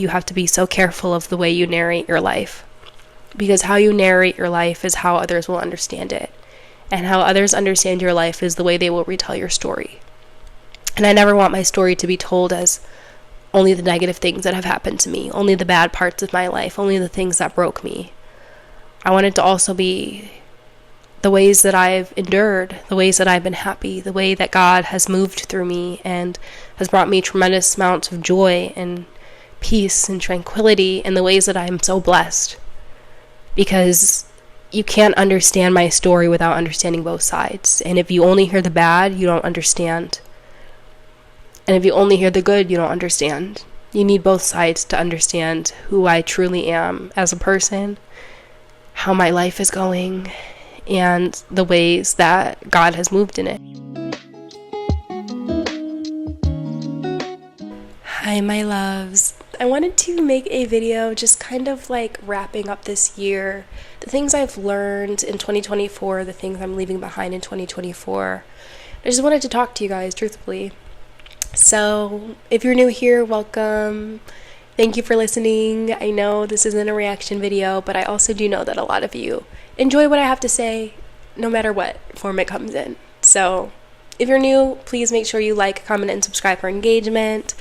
You have to be so careful of the way you narrate your life, because how you narrate your life is how others will understand it, and how others understand your life is the way they will retell your story. And I never want my story to be told as only the negative things that have happened to me, only the bad parts of my life, only the things that broke me. I want it to also be the ways that I've endured, the ways that I've been happy, the way that God has moved through me and has brought me tremendous amounts of joy and peace and tranquility, and the ways that I'm so blessed. Because you can't understand my story without understanding both sides. And if you only hear the bad, you don't understand. And if you only hear the good, you don't understand. You need both sides to understand who I truly am as a person, how my life is going, and the ways that God has moved in it. Hi, my loves. I wanted to make a video just kind of like wrapping up this year, the things I've learned in 2024, the things I'm leaving behind in 2024. I just wanted to talk to you guys truthfully. So if you're new here, welcome. Thank you for listening. I know this isn't a reaction video, but I also do know that a lot of you enjoy what I have to say, no matter what form it comes in. So if you're new, please make sure you like, comment, and subscribe for engagement.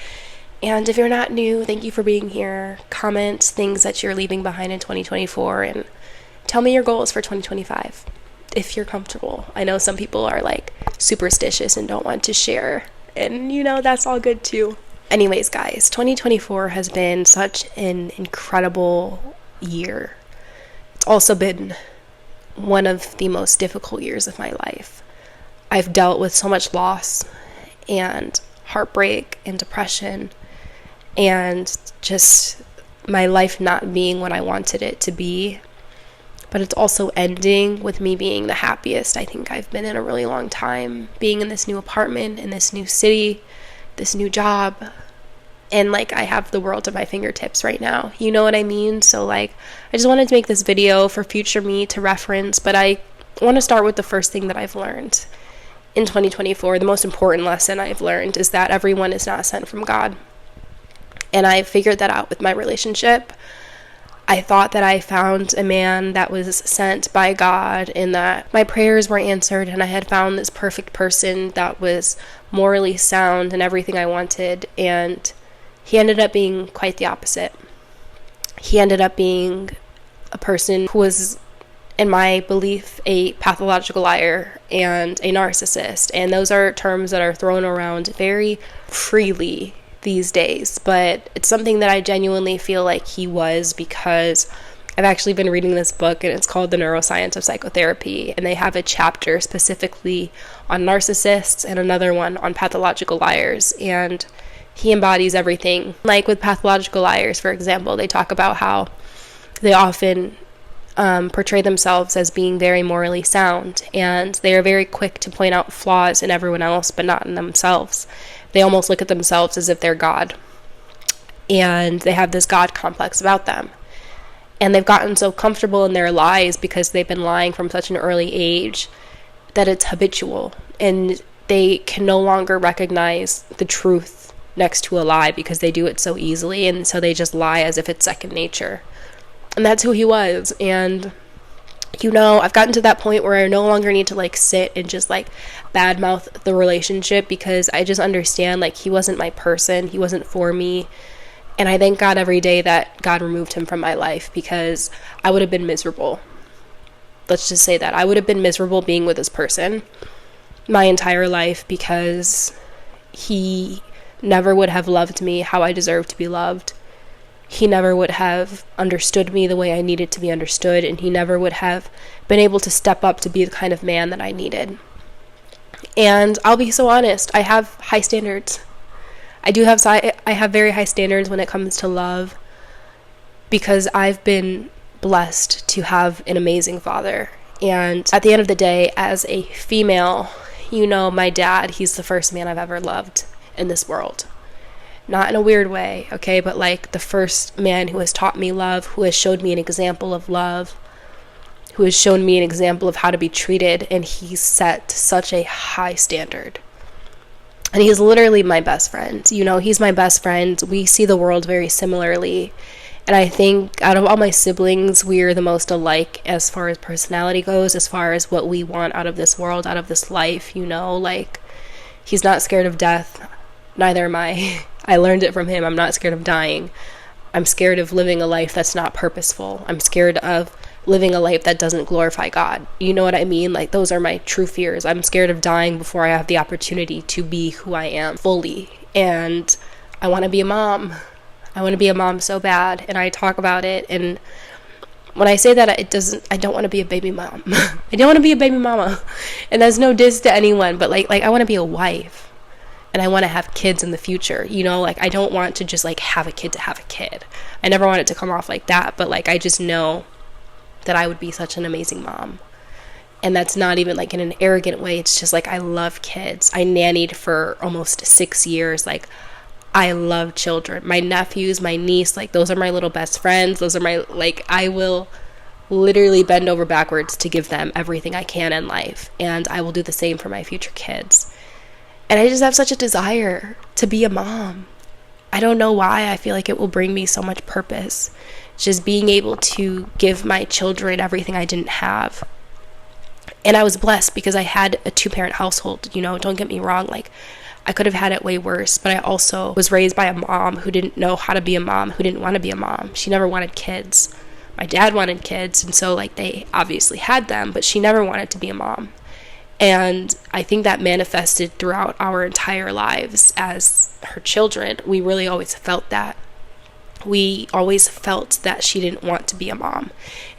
And if you're not new, thank you for being here. Comment things that you're leaving behind in 2024 and tell me your goals for 2025 if you're comfortable. I know some people are like superstitious and don't want to share, and that's all good too. Anyways, guys, 2024 has been such an incredible year. It's also been one of the most difficult years of my life. I've dealt with so much loss and heartbreak and depression, and just my life not being what I wanted it to be. But it's also ending with me being the happiest I think I've been in a really long time, being in this new apartment, in this new city, this new job, and like I have the world at my fingertips right now, you know what I mean? So like I just wanted to make this video for future me to reference, but I want to start with the first thing that I've learned in 2024. The most important lesson I've learned is that everyone is not sent from God. And I figured that out with my relationship. I thought that I found a man that was sent by God and that my prayers were answered, and I had found this perfect person that was morally sound and everything I wanted, and he ended up being quite the opposite. He ended up being a person who was, in my belief, a pathological liar and a narcissist, and those are terms that are thrown around very freely these days, but it's something that I genuinely feel like he was, because I've actually been reading this book, and it's called The Neuroscience of Psychotherapy, and they have a chapter specifically on narcissists and another one on pathological liars, and he embodies everything. Like with pathological liars, for example, they talk about how they often portray themselves as being very morally sound, and they are very quick to point out flaws in everyone else but not in themselves. They almost look at themselves as if they're God, and they have this God complex about them, and they've gotten so comfortable in their lies because they've been lying from such an early age that it's habitual, and they can no longer recognize the truth next to a lie because they do it so easily, and so they just lie as if it's second nature. And that's who he was. And I've gotten to that point where I no longer need to like sit and just like badmouth the relationship, because I just understand like he wasn't my person, he wasn't for me, and I thank God every day that God removed him from my life, because I would have been miserable. Let's just say that I would have been miserable being with this person my entire life, because he never would have loved me how I deserve to be loved. He never would have understood me the way I needed to be understood, and he never would have been able to step up to be the kind of man that I needed. And I'll be so honest, I have high standards. I have very high standards when it comes to love, because I've been blessed to have an amazing father. And at the end of the day, as a female, my dad, he's the first man I've ever loved in this world. Not in a weird way, okay, but like the first man who has taught me love, who has showed me an example of love, who has shown me an example of how to be treated, and he set such a high standard. And he's literally my best friend. You know, he's my best friend. We see the world very similarly. And I think out of all my siblings, we're the most alike as far as personality goes, as far as what we want out of this world, out of this life, you know? Like, he's not scared of death. Neither am I. I learned it from him. I'm not scared of dying. I'm scared of living a life that's not purposeful. I'm scared of living a life that doesn't glorify God. You know what I mean? Like, those are my true fears. I'm scared of dying before I have the opportunity to be who I am fully. And I want to be a mom. I want to be a mom so bad. And I talk about it. And when I say that, I don't want to be a baby mom. I don't want to be a baby mama. And that's no diss to anyone, but like I want to be a wife. And I want to have kids in the future, you know, like I don't want to just like have a kid to have a kid. I never want it to come off like that, but like I just know that I would be such an amazing mom. And that's not even like in an arrogant way. It's just like I love kids. I nannied for almost 6 years. Like, I love children. My nephews, my niece, like those are my little best friends. Those are my, like, I will literally bend over backwards to give them everything I can in life. And I will do the same for my future kids. And I just have such a desire to be a mom. I don't know why. I feel like it will bring me so much purpose. Just being able to give my children everything I didn't have. And I was blessed because I had a 2-parent household, you know, don't get me wrong. Like, I could have had it way worse, but I also was raised by a mom who didn't know how to be a mom, who didn't want to be a mom. She never wanted kids. My dad wanted kids, and so, like, they obviously had them, but she never wanted to be a mom. And I think that manifested throughout our entire lives as her children. We really always felt that. We always felt that she didn't want to be a mom.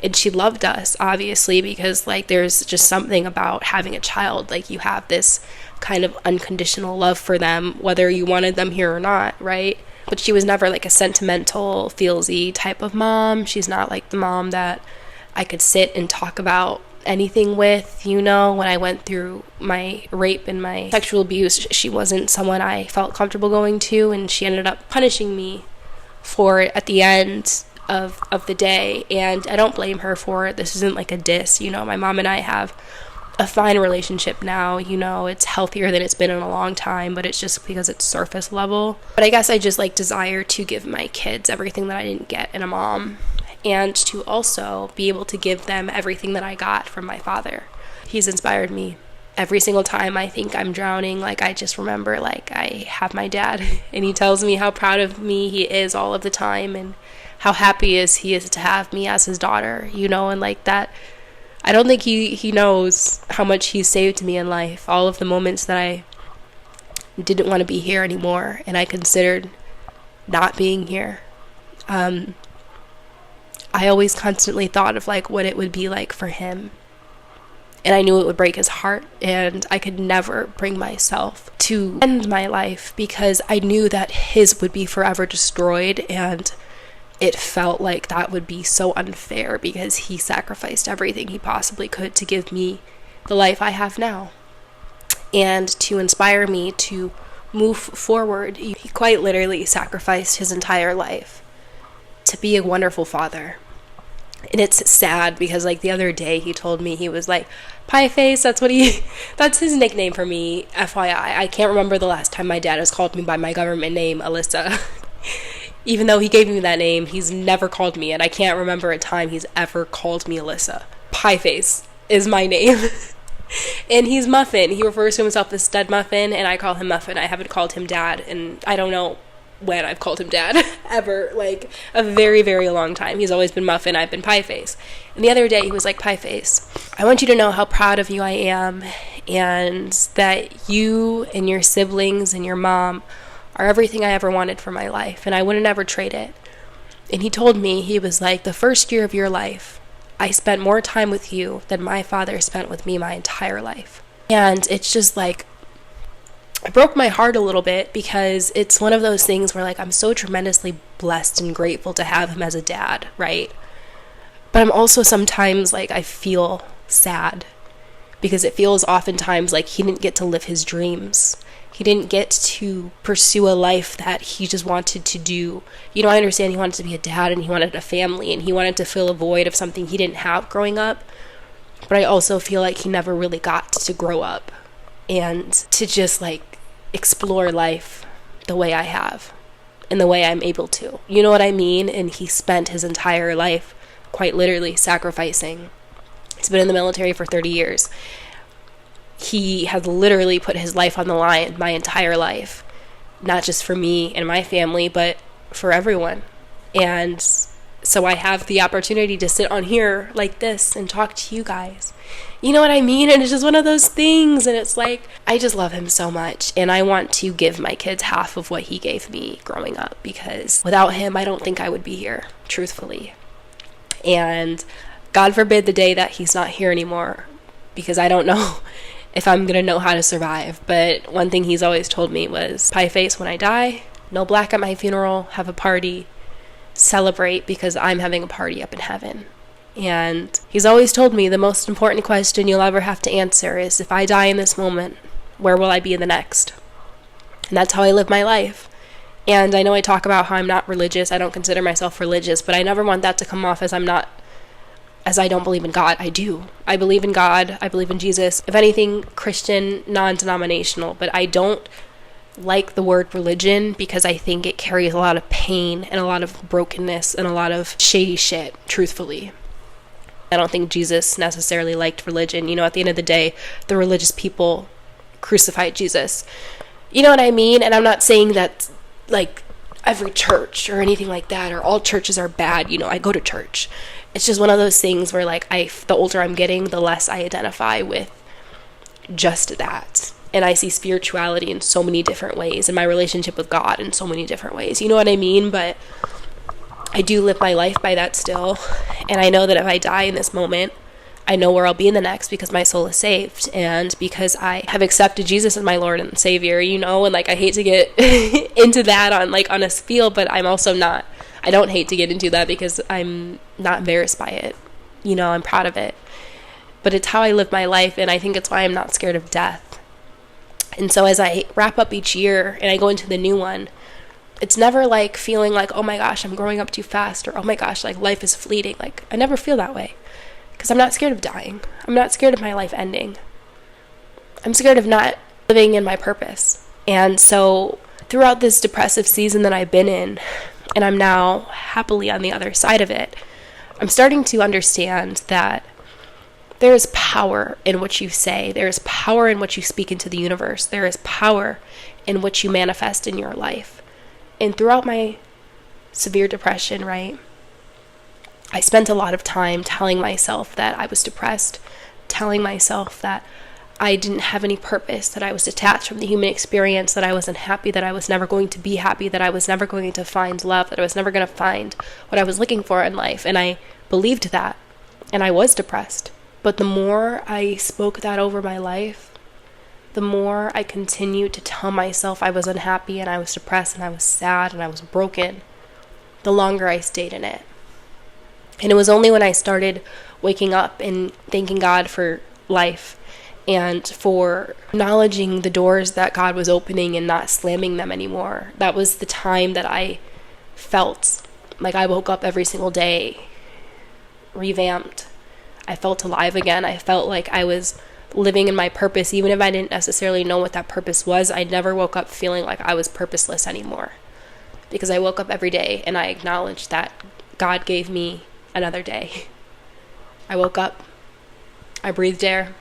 And she loved us, obviously, because, like, there's just something about having a child. Like, you have this kind of unconditional love for them, whether you wanted them here or not, right? But she was never, like, a sentimental, feelsy type of mom. She's not, like, the mom that I could sit and talk about anything with, you know. When I went through my rape and my sexual abuse, she wasn't someone I felt comfortable going to, and she ended up punishing me for it at the end of the day, and I don't blame her for it. This isn't like a diss, you know. My mom and I have a fine relationship now, you know. It's healthier than it's been in a long time, but it's just because it's surface level. But I guess I just like desire to give my kids everything that I didn't get in a mom, and to also be able to give them everything that I got from my father. He's inspired me. Every single time I think I'm drowning, like, I just remember, like, I have my dad, and he tells me how proud of me he is all of the time, and how happy he is to have me as his daughter, you know. And like that, I don't think he knows how much he saved me in life. All of the moments that I didn't want to be here anymore, and I considered not being here. I always constantly thought of, like, what it would be like for him. And I knew it would break his heart, and I could never bring myself to end my life because I knew that his would be forever destroyed, and it felt like that would be so unfair because he sacrificed everything he possibly could to give me the life I have now and to inspire me to move forward. He quite literally sacrificed his entire life to be a wonderful father. And it's sad because, like, the other day he told me, he was like, pie face, that's his nickname for me, FYI. I can't remember the last time my dad has called me by my government name, Allysa. Even though he gave me that name, he's never called me, and I can't remember a time he's ever called me Allysa. Pie face is my name. And he's Muffin. He refers to himself as Stud Muffin, and I call him Muffin. I haven't called him Dad, and I don't know when I've called him Dad, ever, like, a very, very long time. He's always been Muffin, I've been Pie Face. And the other day he was like, Pie Face, I want you to know how proud of you I am, and that you and your siblings and your mom are everything I ever wanted for my life, and I wouldn't ever trade it. And he told me, he was like, the first year of your life, I spent more time with you than my father spent with me my entire life. And it's just like, it broke my heart a little bit because it's one of those things where, like, I'm so tremendously blessed and grateful to have him as a dad, right? But I'm also sometimes, like, I feel sad because it feels oftentimes like he didn't get to live his dreams. He didn't get to pursue a life that he just wanted to do. You know, I understand he wanted to be a dad and he wanted a family and he wanted to fill a void of something he didn't have growing up. But I also feel like he never really got to grow up and to just, like, explore life the way I have and the way I'm able to. You know what I mean? And he spent his entire life quite literally sacrificing. He's been in the military for 30 years. He has literally put his life on the line my entire life, not just for me and my family, but for everyone. And so I have the opportunity to sit on here like this and talk to you guys. You know what I mean? And it's just one of those things. And it's like, I just love him so much. And I want to give my kids half of what he gave me growing up, because without him, I don't think I would be here, truthfully. And God forbid the day that he's not here anymore, because I don't know if I'm going to know how to survive. But one thing he's always told me was, pie face when I die, no black at my funeral, have a party, celebrate, because I'm having a party up in heaven. And he's always told me the most important question you'll ever have to answer is, if I die in this moment, where will I be in the next? And that's how I live my life. And I know I talk about how I'm not religious. I don't consider myself religious, but I never want that to come off as I don't believe in God. I do. I believe in God. I believe in Jesus. If anything, Christian, non-denominational. But I don't like the word religion, because I think it carries a lot of pain and a lot of brokenness and a lot of shady shit, truthfully. I don't think Jesus necessarily liked religion. You know, at the end of the day, the religious people crucified Jesus. You know what I mean? And I'm not saying that, like, every church or anything like that, or all churches are bad. You know, I go to church. It's just one of those things where, like, the older I'm getting, the less I identify with just that. And I see spirituality in so many different ways, and my relationship with God in so many different ways. You know what I mean? But I do live my life by that still. And I know that if I die in this moment, I know where I'll be in the next, because my soul is saved, and because I have accepted Jesus as my Lord and Savior, you know. And, like, I hate to get into that on a spiel, but I'm also not. I don't hate to get into that, because I'm not embarrassed by it. You know, I'm proud of it. But it's how I live my life, and I think it's why I'm not scared of death. And so as I wrap up each year and I go into the new one, it's never like feeling like, oh my gosh, I'm growing up too fast, or oh my gosh, like, life is fleeting. Like, I never feel that way, because I'm not scared of dying. I'm not scared of my life ending. I'm scared of not living in my purpose. And so throughout this depressive season that I've been in, and I'm now happily on the other side of it, I'm starting to understand that there is power in what you say. There is power in what you speak into the universe. There is power in what you manifest in your life. And throughout my severe depression, right, I spent a lot of time telling myself that I was depressed, telling myself that I didn't have any purpose, that I was detached from the human experience, that I wasn't happy, that I was never going to be happy, that I was never going to find love, that I was never going to find what I was looking for in life. And I believed that, and I was depressed. But the more I spoke that over my life, the more I continued to tell myself I was unhappy and I was depressed and I was sad and I was broken, the longer I stayed in it. And it was only when I started waking up and thanking God for life and for acknowledging the doors that God was opening and not slamming them anymore. That was the time that I felt like I woke up every single day revamped. I felt alive again. I felt like I was living in my purpose. Even if I didn't necessarily know what that purpose was, I never woke up feeling like I was purposeless anymore, because I woke up every day and I acknowledged that God gave me another day. I woke up, I breathed air.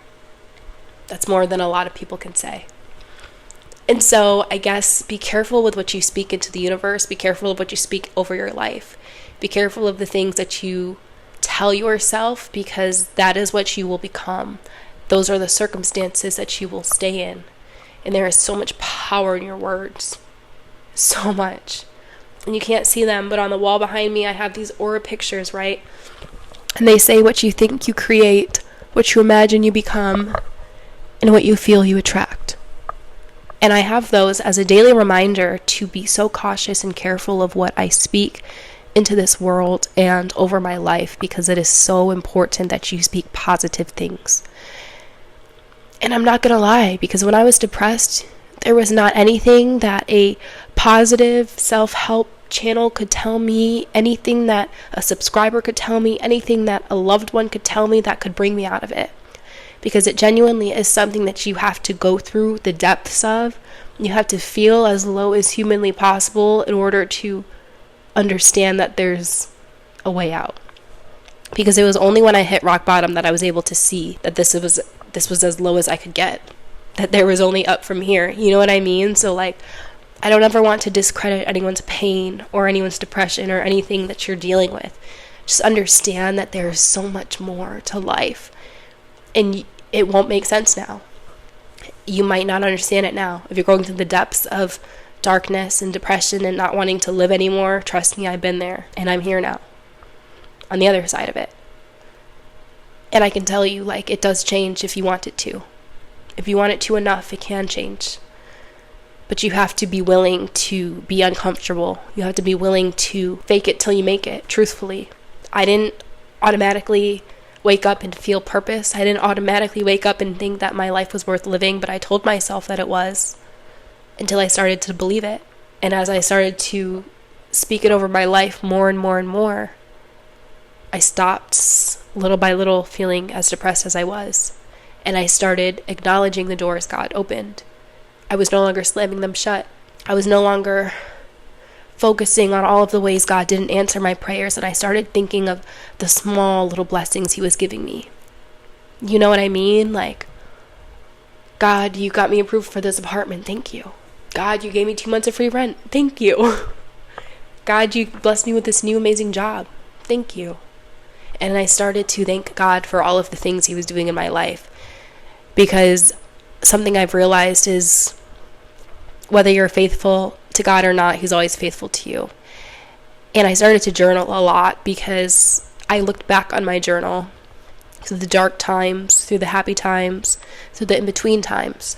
That's more than a lot of people can say. And so I guess be careful with what you speak into the universe. Be careful of what you speak over your life. Be careful of the things that you tell yourself, because that is what you will become. Those are the circumstances that you will stay in. And there is so much power in your words. So much. And you can't see them, but on the wall behind me I have these aura pictures, right? And they say what you think you create, what you imagine you become, and what you feel you attract. And I have those as a daily reminder to be so cautious and careful of what I speak into this world and over my life, because it is so important that you speak positive things. And I'm not gonna lie, because when I was depressed, there was not anything that a positive self-help channel could tell me, anything that a subscriber could tell me, anything that a loved one could tell me that could bring me out of it. because it genuinely is something that you have to go through the depths of. You have to feel as low as humanly possible in order to understand that there's a way out. Because it was only when I hit rock bottom that I was able to see that this was as low as I could get, that there was only up from here. You know what I mean? So like, I don't ever want to discredit anyone's pain or anyone's depression or anything that you're dealing with. Just understand that there's so much more to life, and it won't make sense now. You might not understand it now. If you're going through the depths of darkness and depression and not wanting to live anymore, trust me, I've been there, and I'm here now on the other side of it. And I can tell you, like, it does change if you want it to. If you want it to enough, it can change. But you have to be willing to be uncomfortable. You have to be willing to fake it till you make it, truthfully. I didn't automatically wake up and feel purpose. I didn't automatically wake up and think that my life was worth living, but I told myself that it was until I started to believe it. And as I started to speak it over my life more and more and more, I stopped little by little feeling as depressed as I was. And I started acknowledging the doors God opened. I was no longer slamming them shut. I was no longer focusing on all of the ways God didn't answer my prayers, and I started thinking of the small little blessings He was giving me. You know what I mean? Like, God, you got me approved for this apartment. Thank you. God, you gave me 2 months of free rent. Thank you. God, you blessed me with this new amazing job. Thank you. And I started to thank God for all of the things He was doing in my life, because something I've realized is whether you're faithful to God or not, He's always faithful to you. And I started to journal a lot because I looked back on my journal through the dark times, through the happy times, through the in-between times.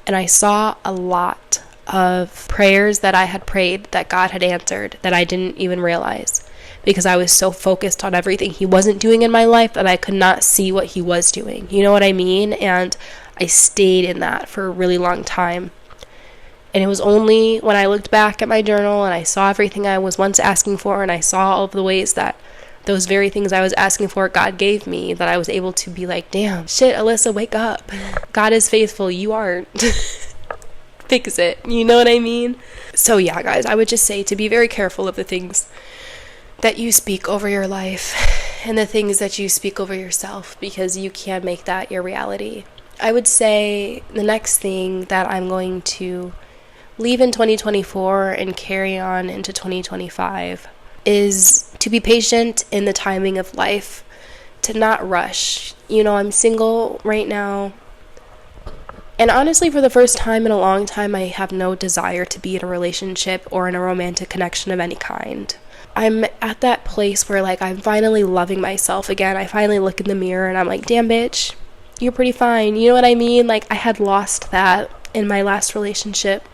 And I saw a lot of prayers that I had prayed that God had answered that I didn't even realize, because I was so focused on everything He wasn't doing in my life that I could not see what He was doing. You know what I mean? And I stayed in that for a really long time. And it was only when I looked back at my journal and I saw everything I was once asking for, and I saw all of the ways that those very things I was asking for God gave me, that I was able to be like, damn, shit, Allysa, wake up. God is faithful. You aren't. Fix it. You know what I mean? So yeah, guys, I would just say to be very careful of the things that you speak over your life and the things that you speak over yourself, because you can make that your reality. I would say the next thing that I'm going to leave in 2024 and carry on into 2025 is to be patient in the timing of life, to not rush. You know, I'm single right now, and honestly, for the first time in a long time, I have no desire to be in a relationship or in a romantic connection of any kind. I'm at that place where, like, I'm finally loving myself again. I finally look in the mirror and I'm like, damn, bitch, you're pretty fine. You know what I mean? Like, I had lost that in my last relationship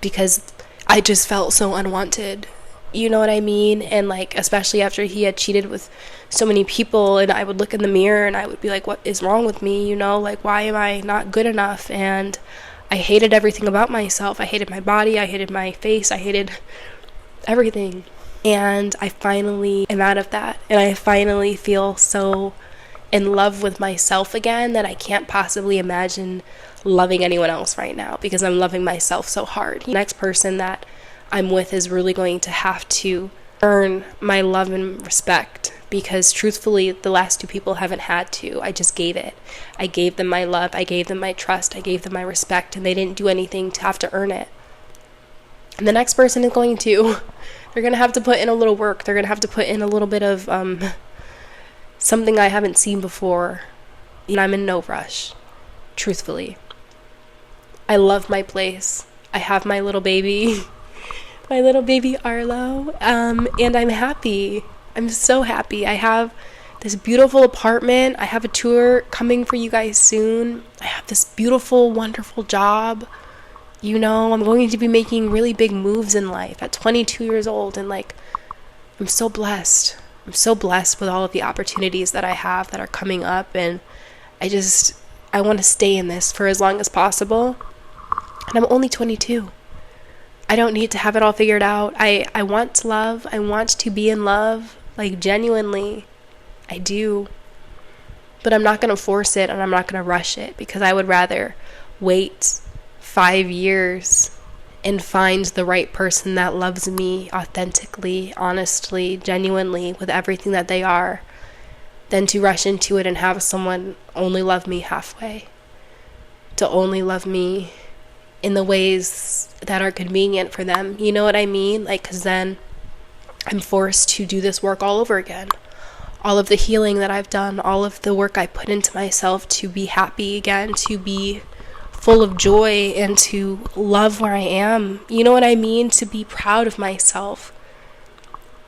because I just felt so unwanted. You know what I mean? And, like, especially after he had cheated with so many people, and I would look in the mirror and I would be like, what is wrong with me? You know, like, why am I not good enough? And I hated everything about myself. I hated my body. I hated my face. I hated everything. And I finally am out of that. And I finally feel so in love with myself again that I can't possibly imagine loving anyone else right now, because I'm loving myself so hard. The next person that I'm with is really going to have to earn my love and respect, because truthfully, the last two people haven't had to. I just gave it. I gave them my love. I gave them my trust. I gave them my respect, and they didn't do anything to have to earn it. And the next person is going to. They're going to have to put in a little work. They're going to have to put in a little bit of something I haven't seen before. And I'm in no rush, truthfully. I love my place. I have my little baby, my little baby Arlo, and I'm happy. I'm so happy. I have this beautiful apartment. I have a tour coming for you guys soon. I have this beautiful, wonderful job. You know, I'm going to be making really big moves in life at 22 years old, and, like, I'm so blessed. I'm so blessed with all of the opportunities that I have that are coming up, and I want to stay in this for as long as possible. And I'm only 22. I don't need to have it all figured out. I want love. I want to be in love, like, genuinely. I do. But I'm not going to force it, and I'm not going to rush it, because I would rather wait 5 years and find the right person that loves me authentically, honestly, genuinely, with everything that they are, than to rush into it and have someone only love me halfway, to only love me in the ways that are convenient for them. You know what I mean? Like, because then I'm forced to do this work all over again. All of the healing that I've done, all of the work I put into myself to be happy again, to be full of joy, and to love where I am. You know what I mean? To be proud of myself.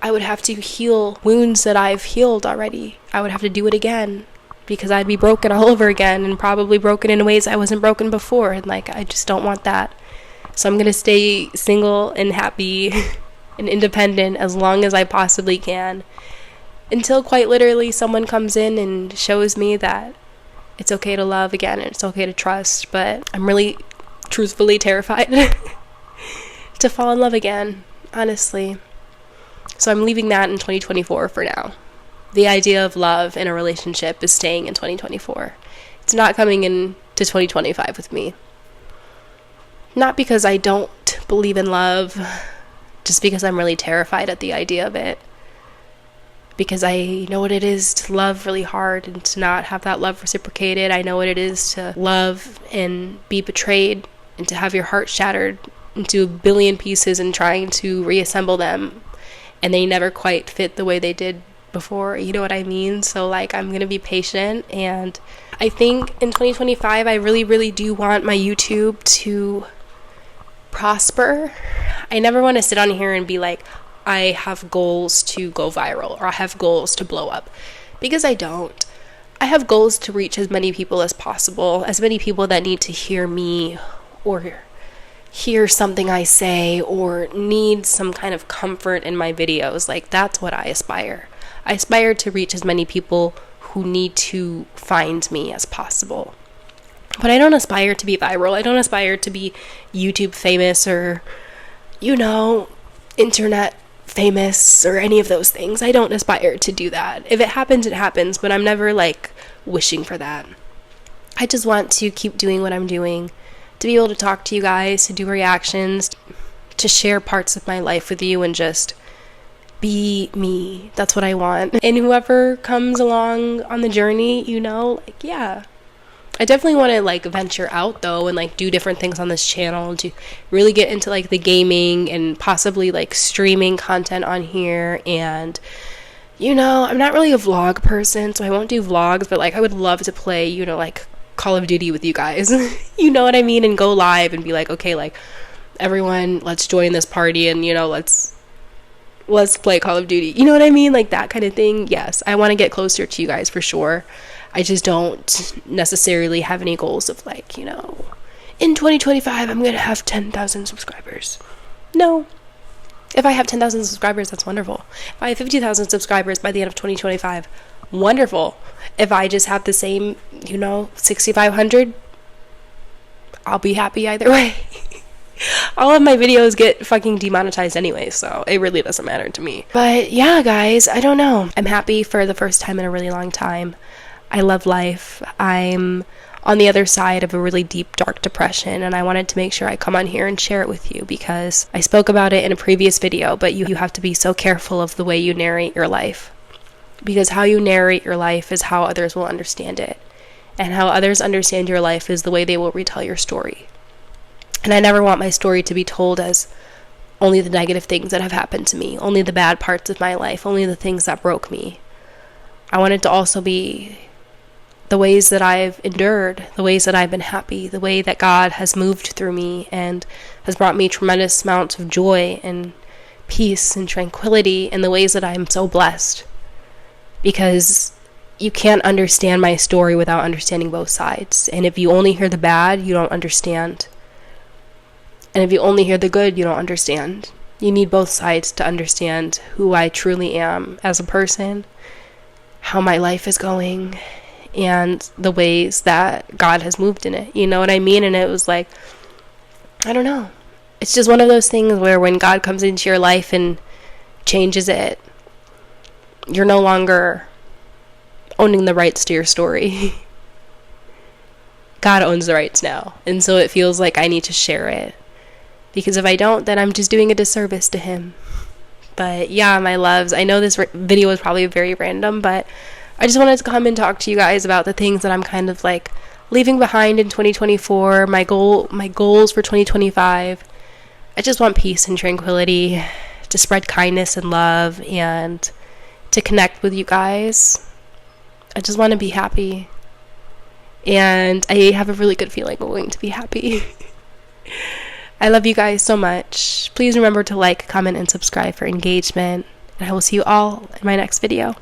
I would have to heal wounds that I've healed already. I would have to do it again, because I'd be broken all over again, and probably broken in ways I wasn't broken before. And like, I just don't want that. So I'm going to stay single and happy and independent as long as I possibly can, until quite literally someone comes in and shows me that it's okay to love again and it's okay to trust. But I'm really truthfully terrified to fall in love again, honestly. So I'm leaving that in 2024 for now. The idea of love in a relationship is staying in 2024. It's not coming into 2025 with me. Not because I don't believe in love, just because I'm really terrified at the idea of it. Because I know what it is to love really hard and to not have that love reciprocated. I know what it is to love and be betrayed and to have your heart shattered into a billion pieces and trying to reassemble them, and they never quite fit the way they did before. You know what I mean? So like, I'm gonna be patient, and I think in 2025 I really, really do want my YouTube to prosper. I never want to sit on here and be like, I have goals to go viral, or I have goals to blow up, because I don't. I have goals to reach as many people as possible, as many people that need to hear me, or hear something I say, or need some kind of comfort in my videos. Like, that's what I aspire. I aspire to reach as many people who need to find me as possible. But I don't aspire to be viral. I don't aspire to be YouTube famous, or, internet famous, or any of those things. I don't aspire to do that. If it happens, it happens, but I'm never like wishing for that. I just want to keep doing what I'm doing, to be able to talk to you guys, to do reactions, to share parts of my life with you, and just be me. That's what I want. And whoever comes along on the journey, yeah. I definitely want to like venture out though, and like do different things on this channel, to really get into like the gaming and possibly like streaming content on here. And I'm not really a vlog person, so I won't do vlogs, but like I would love to play like Call of Duty with you guys. You know what I mean? And go live and be like, okay, like everyone, let's join this party, and let's play Call of Duty. You know what I mean? Like that kind of thing. Yes, I want to get closer to you guys for sure. I just don't necessarily have any goals of like, in 2025 I'm gonna have 10,000 subscribers. No. If I have 10,000 subscribers, that's wonderful. If I have 50,000 subscribers by the end of 2025, wonderful. If I just have the same, 6,500, I'll be happy either way. All of my videos get fucking demonetized anyway, so it really doesn't matter to me. But yeah, guys, I don't know. I'm happy for the first time in a really long time. I love life. I'm on the other side of a really deep, dark depression, and I wanted to make sure I come on here and share it with you, because I spoke about it in a previous video, but you have to be so careful of the way you narrate your life, because how you narrate your life is how others will understand it, and how others understand your life is the way they will retell your story. And I never want my story to be told as only the negative things that have happened to me, only the bad parts of my life, only the things that broke me. I want it to also be the ways that I've endured, the ways that I've been happy, the way that God has moved through me and has brought me tremendous amounts of joy and peace and tranquility, and the ways that I'm so blessed. Because you can't understand my story without understanding both sides. And if you only hear the bad, you don't understand. And if you only hear the good, you don't understand. You need both sides to understand who I truly am as a person, how my life is going, and the ways that God has moved in it. You know what I mean? And it was like, I don't know. It's just one of those things where when God comes into your life and changes it, you're no longer owning the rights to your story. God owns the rights now, and so it feels like I need to share it, because if I don't, then I'm just doing a disservice to him. But yeah, my loves, I know this video is probably very random, but I just wanted to come and talk to you guys about the things that I'm kind of like leaving behind in 2024, my goals for 2025. I just want peace and tranquility, to spread kindness and love, and to connect with you guys. I just want to be happy. And I have a really good feeling I'm going to be happy. I love you guys so much. Please remember to like, comment, and subscribe for engagement. And I will see you all in my next video.